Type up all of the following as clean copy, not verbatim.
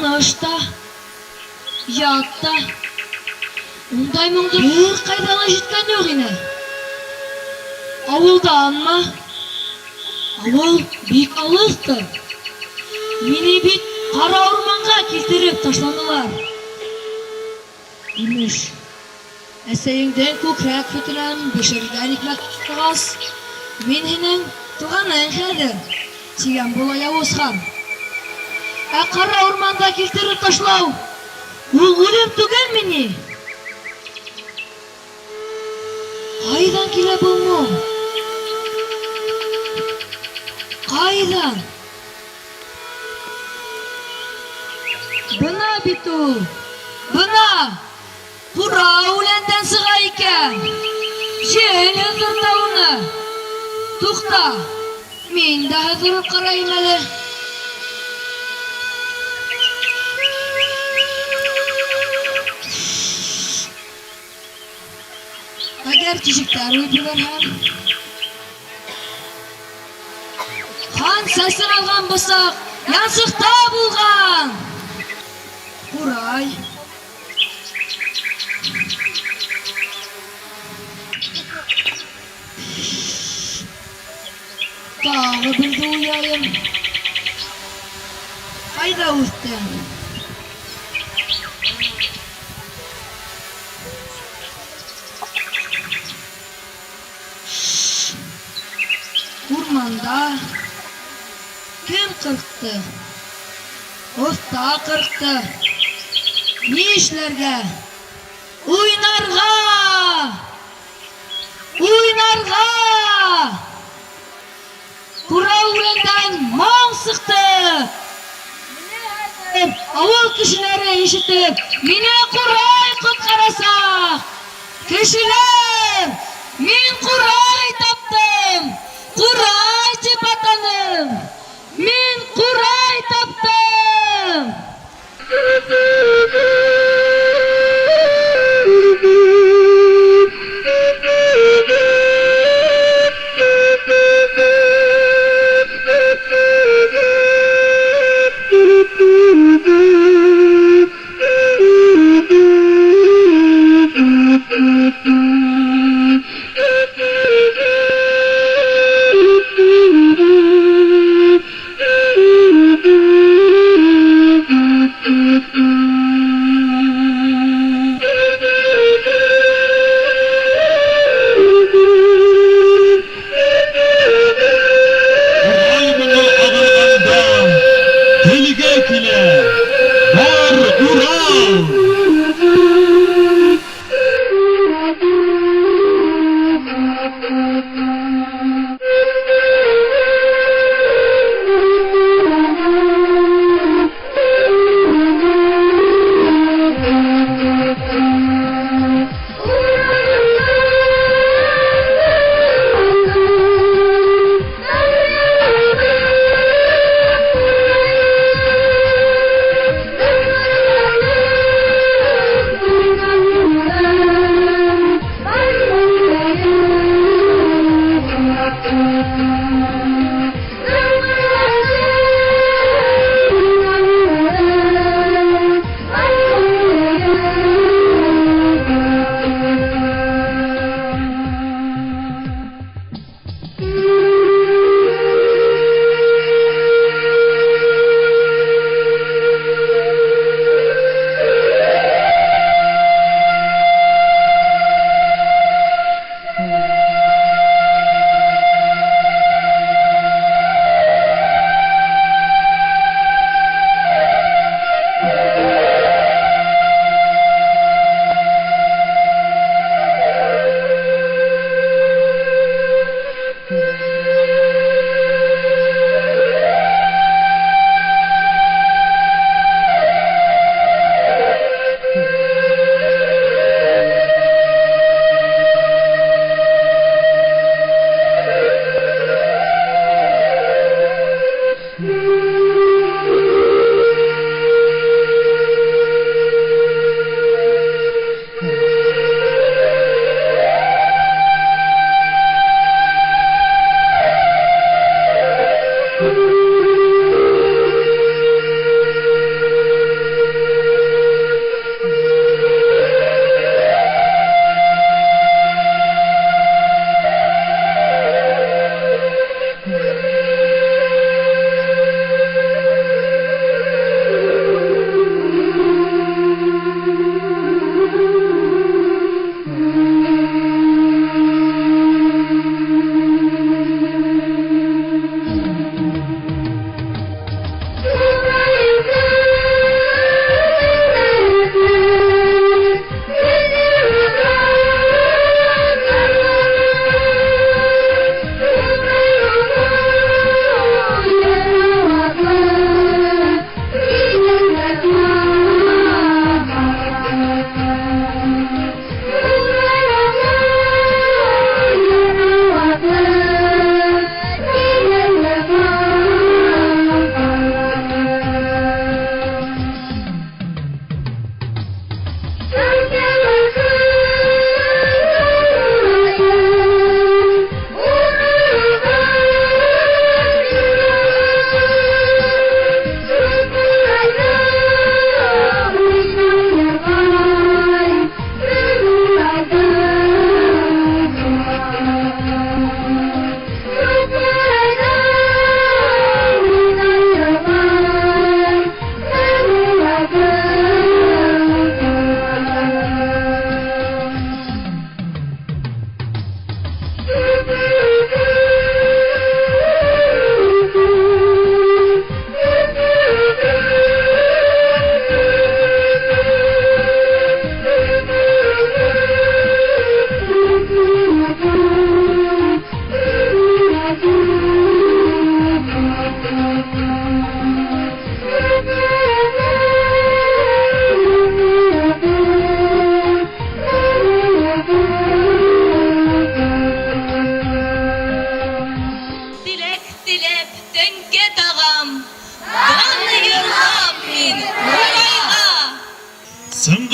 таныш та, ят та. Ундай моңды бер кайдан ишеткән юк ине. Авылданмы? Авыл бик алыстыр. Мине бит кара урманга килтереп ташландылар. Имеш, әсәйеңдән күкрәк фитилен бешергән икмәк тутыгас, мин һинең туганың хәзер, тигән була явыз хан. Ә кара урманда килтереп ташлау, ул үлем түгелмени? Кайдан килә бу моң? Кайдан? Бына бит ул, бына! Кура үләндән сыга икән. Җен һыҙырта уны. Туҡта, мин дә һыҙырып ҡарайым әле. Әгәр тишектәр уйып ебәрһәм. Хан сәсен алған бысаҡ янсыҡта булған. Ҡурай. Тағы білді уяйым. Қайда өттің? Урманда кем қырқты? Оста қырқты. Не ішлерге? Уйнарға! Уйнарға! Кура үләндән моң сыҡты. Авыл кешеләре ишетеп, мине Ҡурай ҡотҡарасаҡ. Кешеләр, мин Ҡурай таптым. Ҡурай тип атаным. Мин Ҡурай таптым.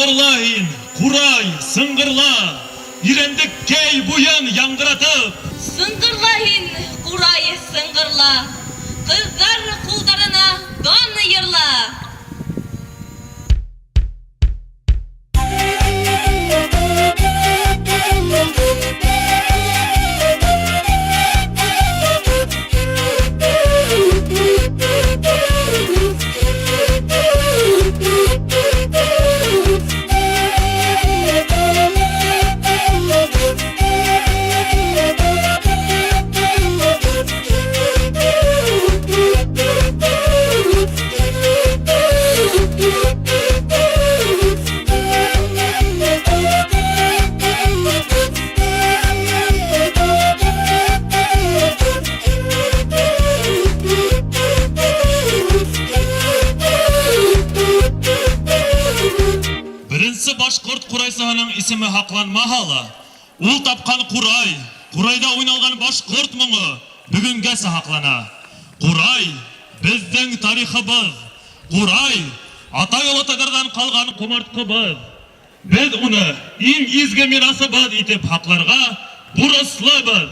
Сыңғырлайын, құрай, сыңғырла, ирендік кей бұян яңғыратып. Сыңғырлайын, құрай, сыңғырла, қыздар қолдарына дан йырла. Башқұрт Құрайсығының исімі хақланмағалы. Ул тапқан Құрай, Құрайда ойналған башқұрт мұңы бүгінгі хақлана. Құрай біздің тарихыбыз. Құрай атай ұлатадардан қалған құмартқыбыз. Біз оны ең изгі мирасыбыз етіп хақларға бұрыслыбыз.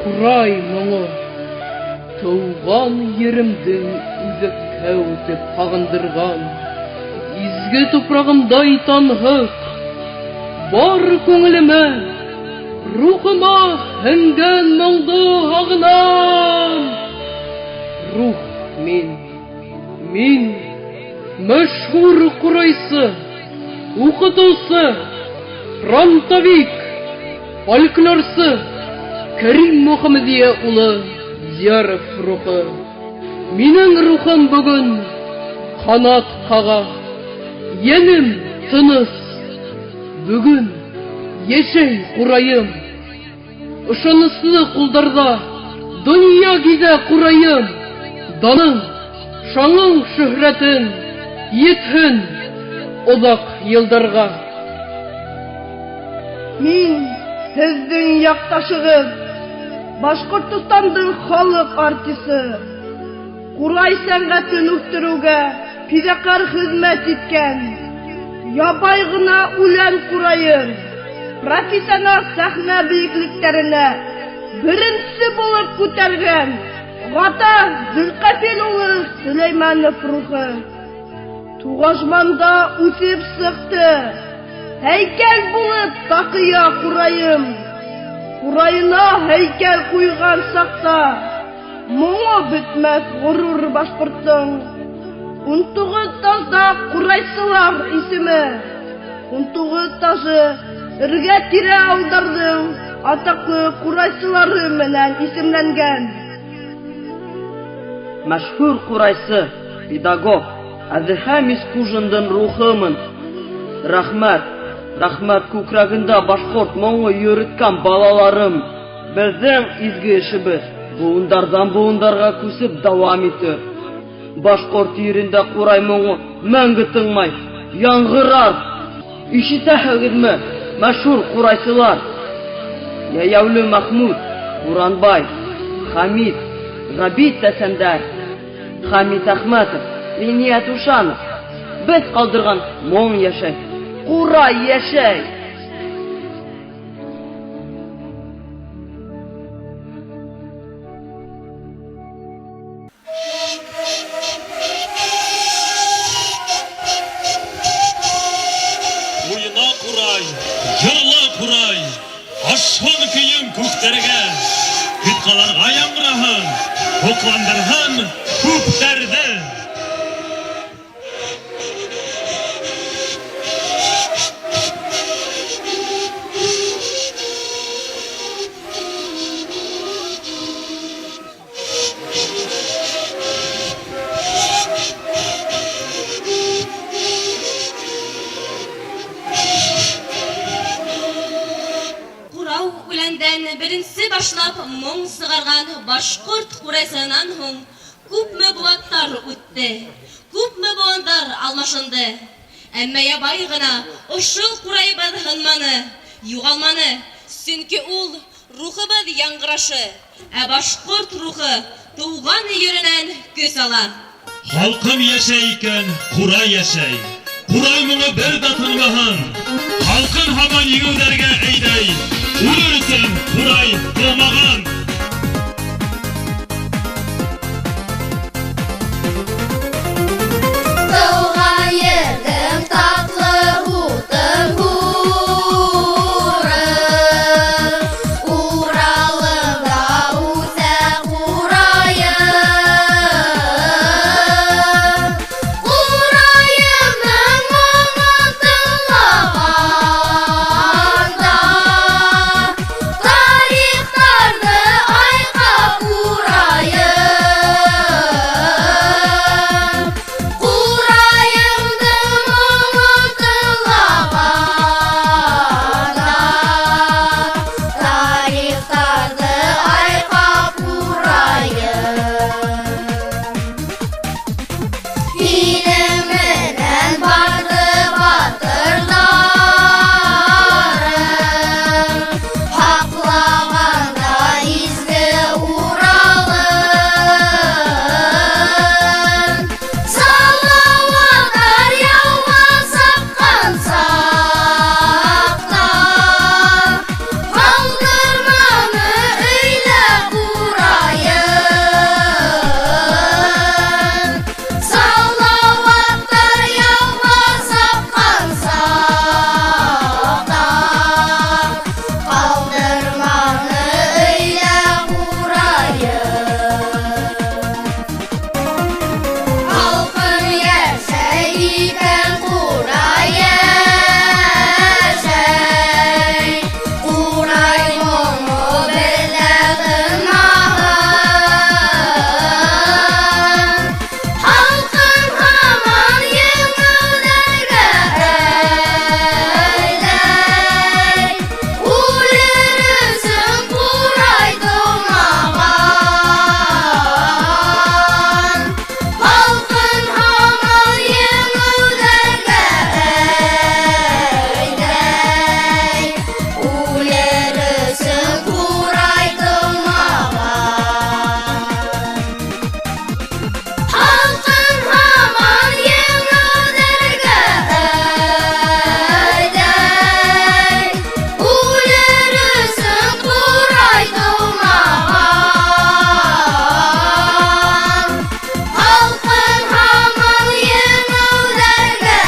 Құрай мұңы Туған еремдің үзек кәутіп қағындырған, изге топрағымдай танғық, бар көңіліме, рухыма хінген мұңды ағынам. Рух мен, мәшһүр Құрайсы, оқытусы, фронтовик, фольклорсы, Кәрим Мұхамедия ұлы, Зияров рухы, минең рухым бүгін қанат қаға, енім тыныс, бүгін ешей Құрайым, ұшыныслы құлдарда, дүния гизе Құрайым, даның, шаңың шөһрәтін, етхін, ұзақ елдарға. Мин сездің яқташығыз, Башқұртстанның халық артисі, Құрай сәнгатын үстіруге пидақар хизмет еткен, ябай гына үлән Құрайым, профессионал сәхнә биекліктеріне бірінші болып көтерген Гата Зөлкәфил улы Сөләйманов рухы. Туғажманда үсіп сықты, һәйкәл булып тақия Құрайым. Құрайына һәйкәл куйган сакта, моңы бетмәс ғорур башқұрттың. 19 тазда Құрайсылар исеме, 19 тажы ірге тире аудардың атаклы Құрайсылары менән исемләнгән. Мәшһүр Құрайсы, педагог, Әзерхәмис Кужындың рухымын. Рахмәт күкрәгендә башқұрт моңы йөріткән балаларым. Безнең изге эшебез буындардан буындарға күсеп дәвам итер. Башқұрт yerində Құрай моңы мәңгі тынмай, яңгырар. Ишетәһегезме, мәшһүр Құрайсылар? Яяулы Махмуд, Буранбай, Хамид, Габит Әсәндәр, Хамид Әхмәтов, Линият Ушанов. Без калдырган моң яшәй, Құрай яшәй. Уйна Құрай, жырла Құрай, ашын күйін көктерге, күткаларға яңғырағын, оқландырған көптерді. Беренсе башлап моң сыгарган башкорт Құрайсынан һуң күпме булаттар үтте, күпме буындар алмашынды. Әмма ябай гына ошол Құрайбыз хынманы, югалманы, сөнки ул рухыбыз яңгырашы, башкорт рухы туған үйірінен көз ала. Халқым яшайкен, Құрай яшай. Құрай мұңы бір датылмахан. Халқын хаман егілдерге әйдай. Үлірсін Құрай болмаған. Туған ердің татлы хутын хуры, Уралында үсә Құрайым. Құрайымның мұңын тыңлағанда, тарихтарды айқап Құрайым. Құрайымның мұңын тыңлағанда, тарихтарды айқап Құрайым. Фильмінен барды батырларым, хақлағанда изгі Уралым. Салауаттар яуға сапқан сақта, қалдырманы өйлі Құрайым. Салауаттар яуға сапқан сақта, қалдырманы өйлі Құрайым. Халқым яшәй икән Құрай яшәй, Құрай моңы беләден маған. Халқым һаман еңелдәргә әйдәй, үлерсең Құрай тумаган. Халқым һаман еңелдәргә әйдәй, үлерсең Құрай тумаган. Халқым һаман еңелдәргә әйдәй, үлерсең Құрай тумаган. Халқым һаман еңелдәргә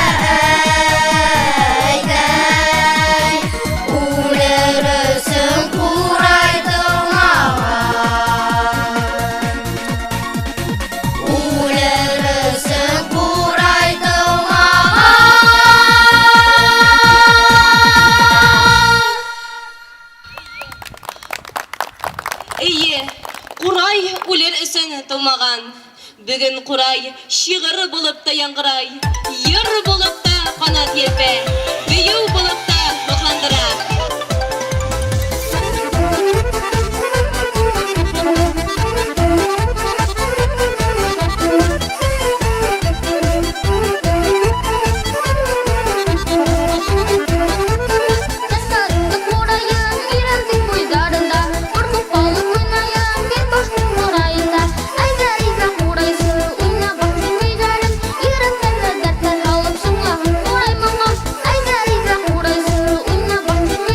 әйдәй, үлерсең Құрай тумаган. Үлерсең Құрай тумаган. Ие, Құрай үлер өсөн тумаған. Бүгін Құрай шиғыр болып та яңғырай, йыр болып та қанат ерпе, бүйеу болып та бұқландыра. Жасарыңды Құрайым, ирәлдің бойдарында, ұрқып қалып ойнайым, мен баштың Құрайында. Әйгә Құрайсы, ойна баштың өйдәрін, ирәктәрлі дәрттәр алып шыңлағын Құрай моңа. Әйгә Құрайсы, ойна баштың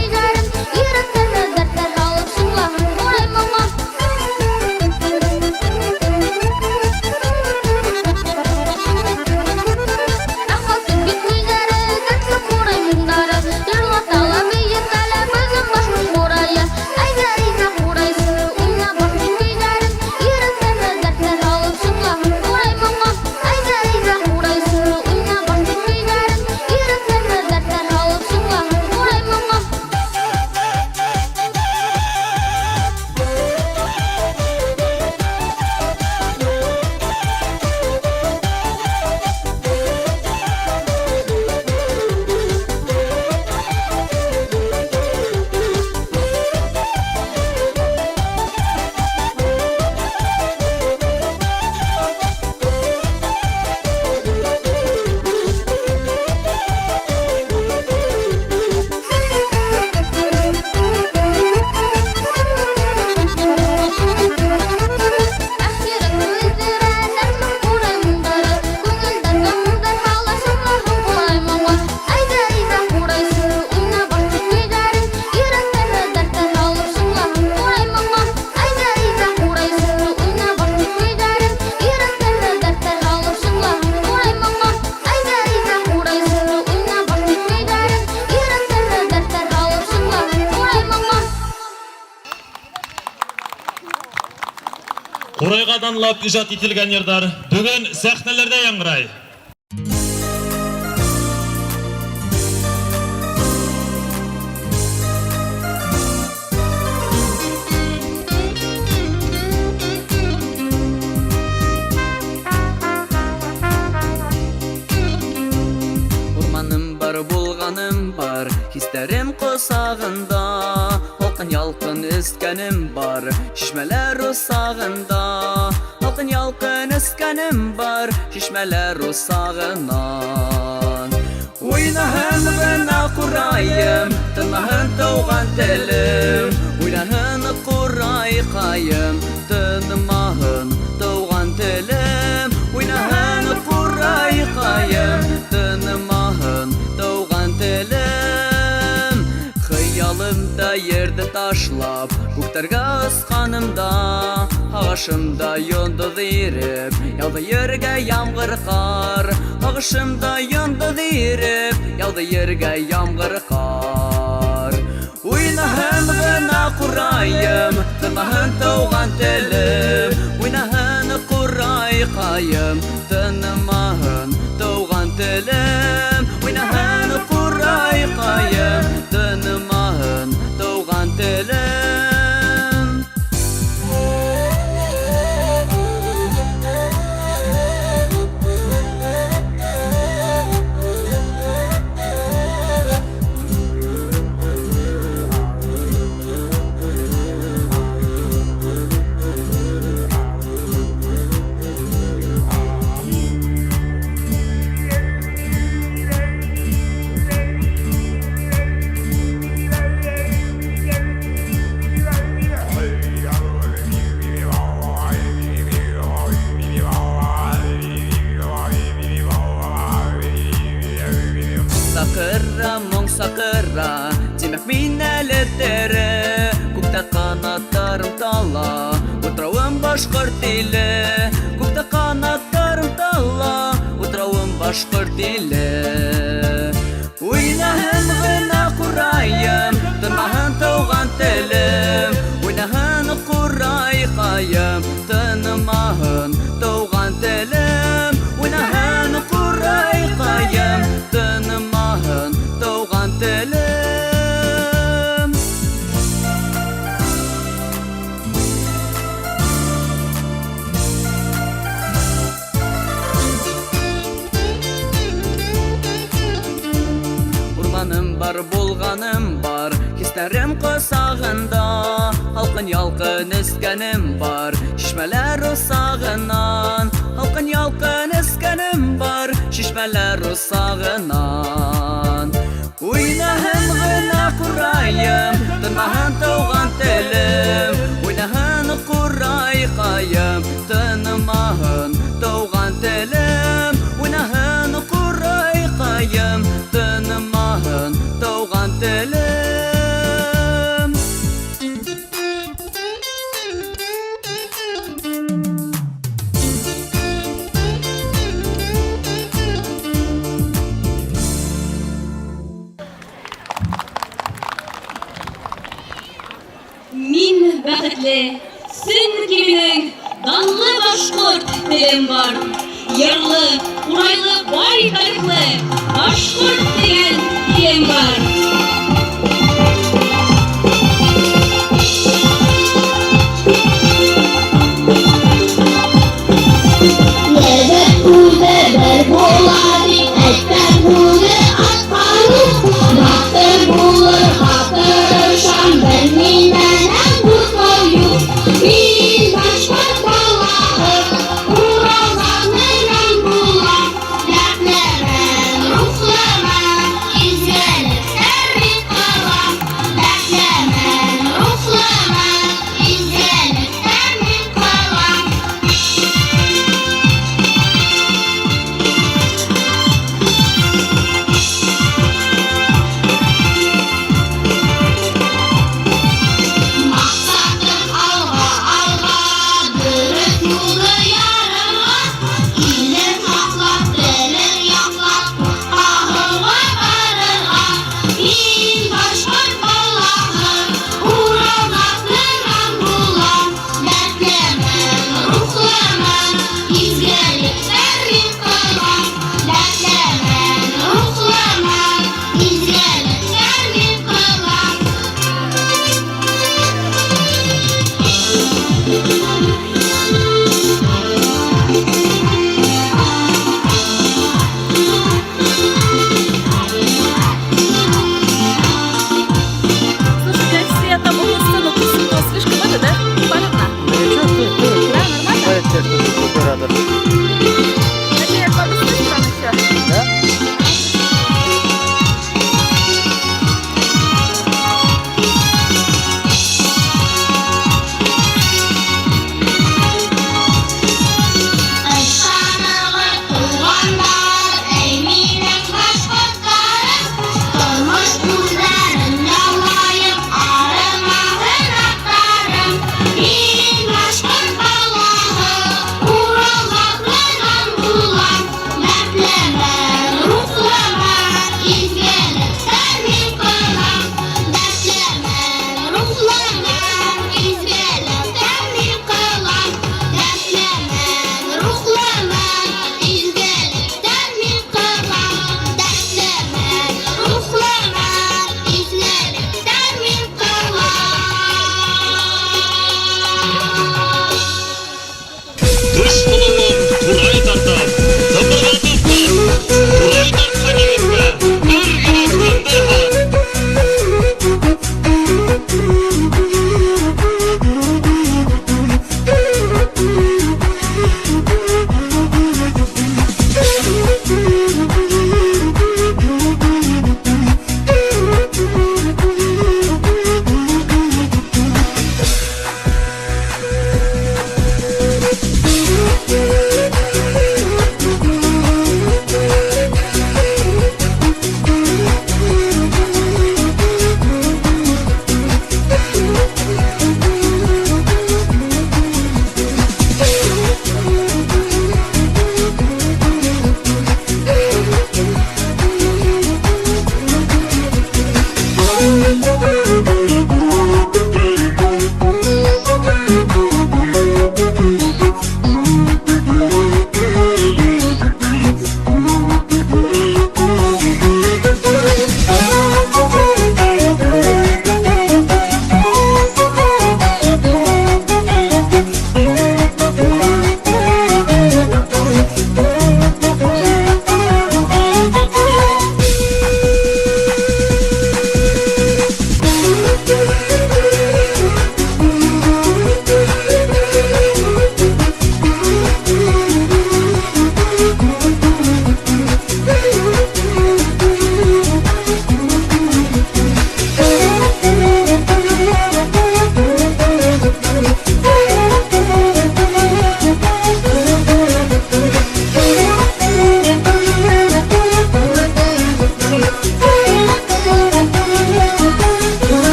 Курайга данлап ижад ителгән йырдар бүген сәхнәләрдә яңгырай. Булганым бар, хисләрем косагында, халкын ялкын искәнем бар, шишмәләр усагында, халкын ялкын искәнем бар, шишмәләр усагыннан. Уйнаһын гына курайым, тынмаһын тауган телем, уйнаһын курайкаем, тынмаһын тауган телем, уйнаһын курайкаем, тынмаһын тауган телем. Хыялымда ерді ташлап, күктәргә ысқанымда, ағышымда йондыз иреп, ялды ергә ямғыр қар. Ағышымда йондыз иреп, ялды ергә ямғыр қар. Уйнаһын гына курайым, тынмаһын тауган телем, уйнаһын курайкаем, тынмаһын тауган телем, уйнаһын курайкаем, тынмаһын тауган телем. Sakıra, mong sakıra, demek minəli tere, күктә канаттарым тала, утравым башкорт теле, күктә канаттарым тала, утравым башкорт теле. Уйнаһын гына курайым, тынмаһын тауган телем, уйнаһын курайкаем, тынмаһын тауган телем, уйнаһын курайкаем, тынмаһын тауган телем. Урманым бар, булганым бар, хисләрем косагында, халкын ялкын искәнем бар, шишмәләр усагыннан, халкын ялкын искәнем бар, шишмәләр усагыннан. Уйнаһын гына курайым, тынмаһын тауган телем, уйнаһын курайкаем, тынмаһын тауган телем, уйнаһын курайкаем, тынмаһын тауган телем. Мин бәхетле, сөнки минең данлы башкорт телем бар. Йырлы, урайлы, бай тарихлы башкорт дигән илем бар. Егет күлде бер була дип әйткән бүре атканым, батыр булырга тырышам, бер миннән куркау юк. Мин башкорт баласы, уралганнан булам, якларым, рухларым, изгәлекләр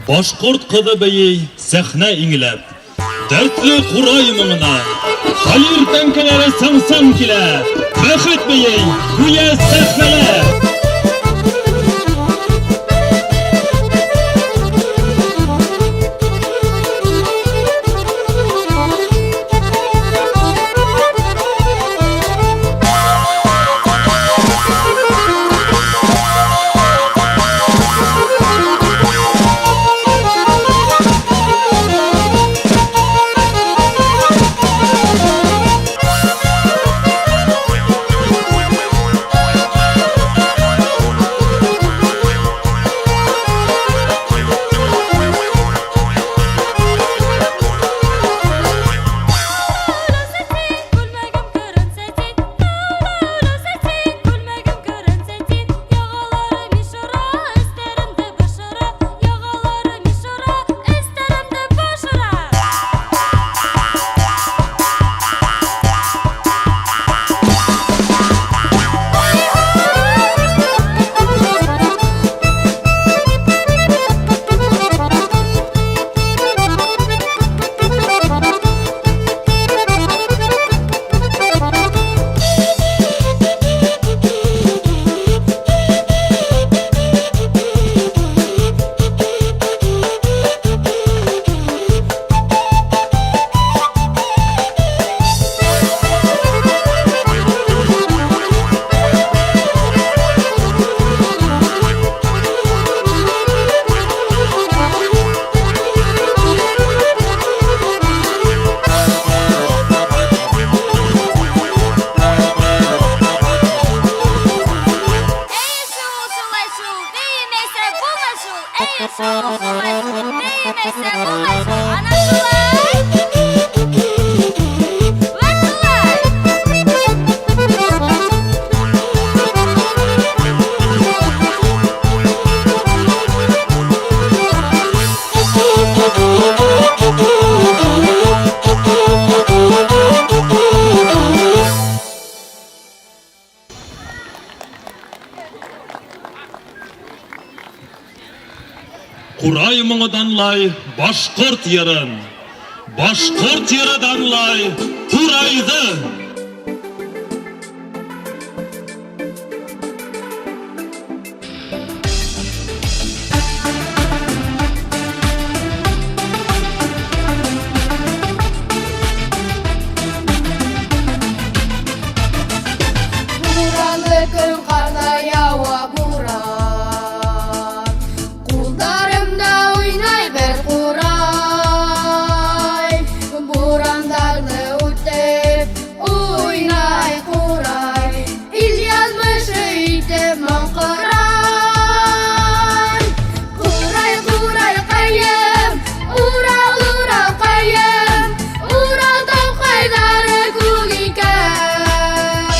Башкорт кызы бейей сәхнә иңләп. Дәртле курай моңына, Халир тәңкәләре саңсан килә. Бәхет бейей, гүя сәхнәлә. Курай моңы данлай башкорт йырын, башкорт йыры данлай курайды. Буранлы көн карда ява бура, кулдарымда уйнай бер курай. Бурандарны үтеп уйнай курай, ил язмышы итеп маңкырай. Курай, курай кайым, Урал, Урал кайым, Урал тау кайдары күк икән.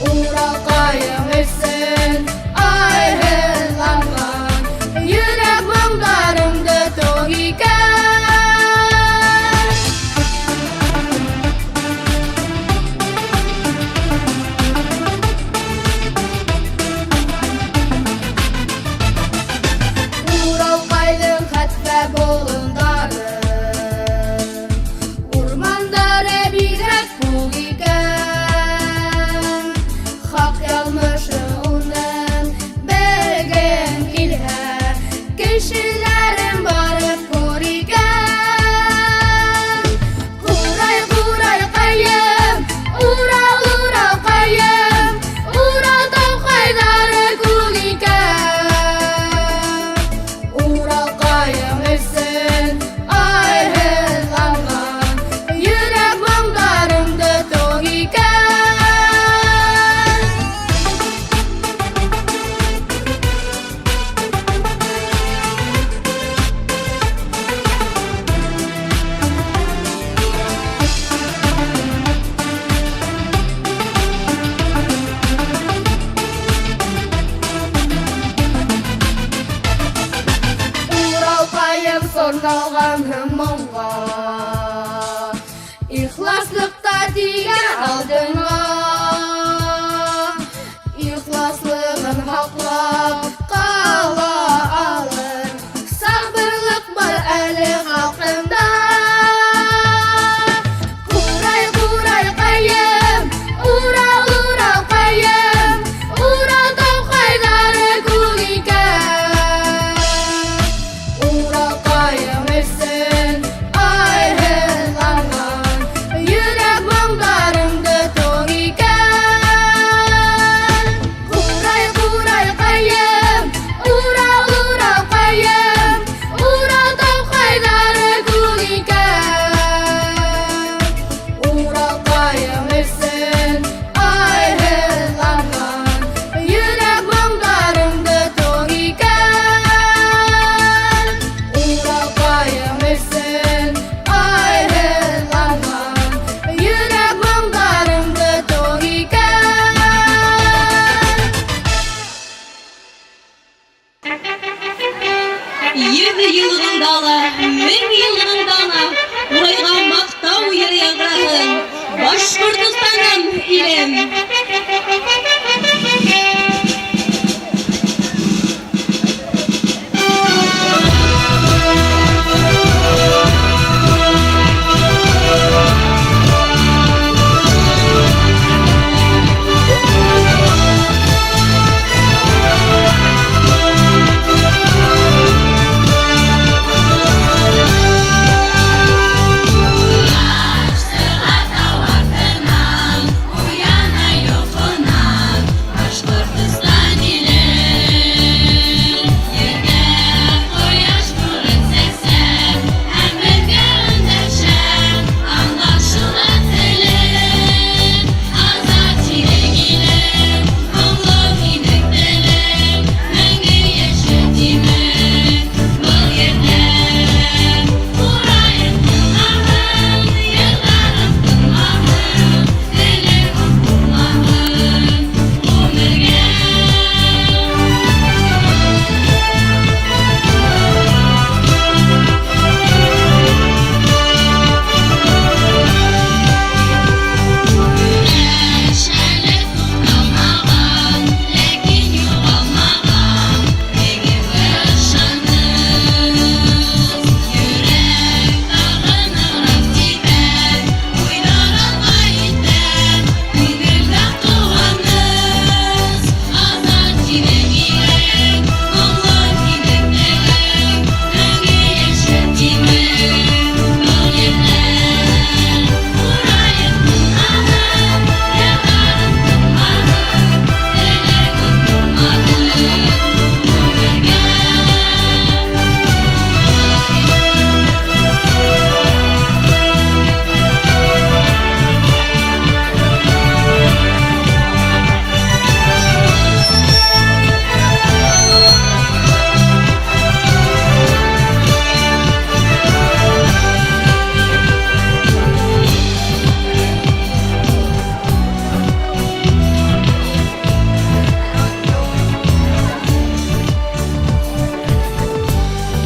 Урал кайым өссен айрыланган, йөрәк моңдарымды тоқ икән. Урал кайдың хәтфә болындары, урмандары бигрәк күк икән. Хак ялмышы уның белгем килһә, кешеләрем барып күр икән. Курай, курай кайым, Урал, Урал кайым, Урал тау кайдары күк икән. Урал кайым өссен айрыланган, йөрәк моңдарымды тоқ икән. Урал кайым сорналган моңга, ихласлыкта тигән алдыңа. Ихласлыгын хаклап кала алыр, сак 100 yılının dağla, 1000 yılının dağına, Urayga maqtau yeri yagrahın, Başkurtistan'ın ilem.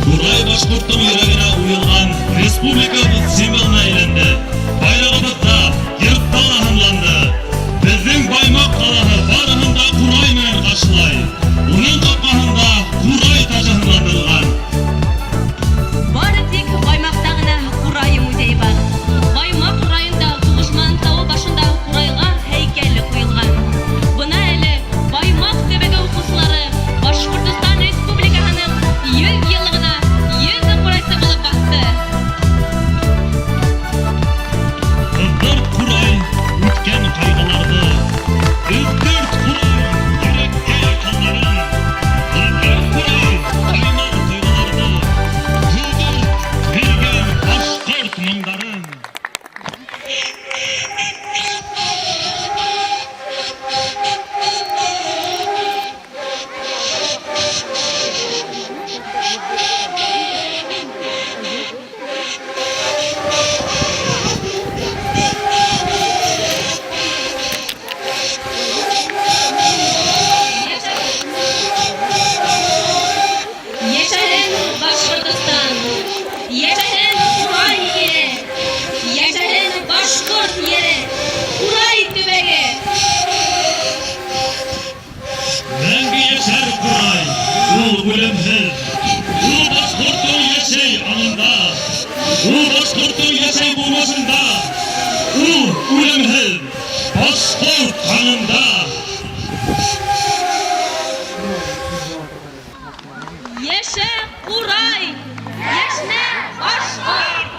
Uray Başkurt'un yüreğine uyulgan Respublikamız simboluna aylandı. Bayrağımızda yurt dağı hınlandı. Bizning Baymak qalahı barıhında Quray bilen qarşılay. Uning qapqahında Quray taşı hınlandırılgan. Bari tek Baymaktagina Quray muzeyi var. Baymak rayında Tuğuşman tağı başında Qurayga heykel koyulgan. Buna ele Baymak tebegi hukuslары Başkurtistan Respublikasının 100 yıllıgına 100 Quraysa bulup baktı. Kızdır Quray ütken kaygılardı. Kızdır Quray yürekte yakanların. Kızdır Quray kaynar kıyılardı. Kızdır bilgen Başkurt mındarın. Yaşasın Başkurtistan, yaşasın Quray yeri, yaşasın Başkurt yeri, Quray tübegi. Мәңгі yaşar Quray, ул ölümsüz. Ул Başkurt'un yaşay anında. Ул Başkurt'un yaşay bulmasında. Ул ölümsüz. Başkurt kanında. Yaşa Quray, yaşa Başkurt.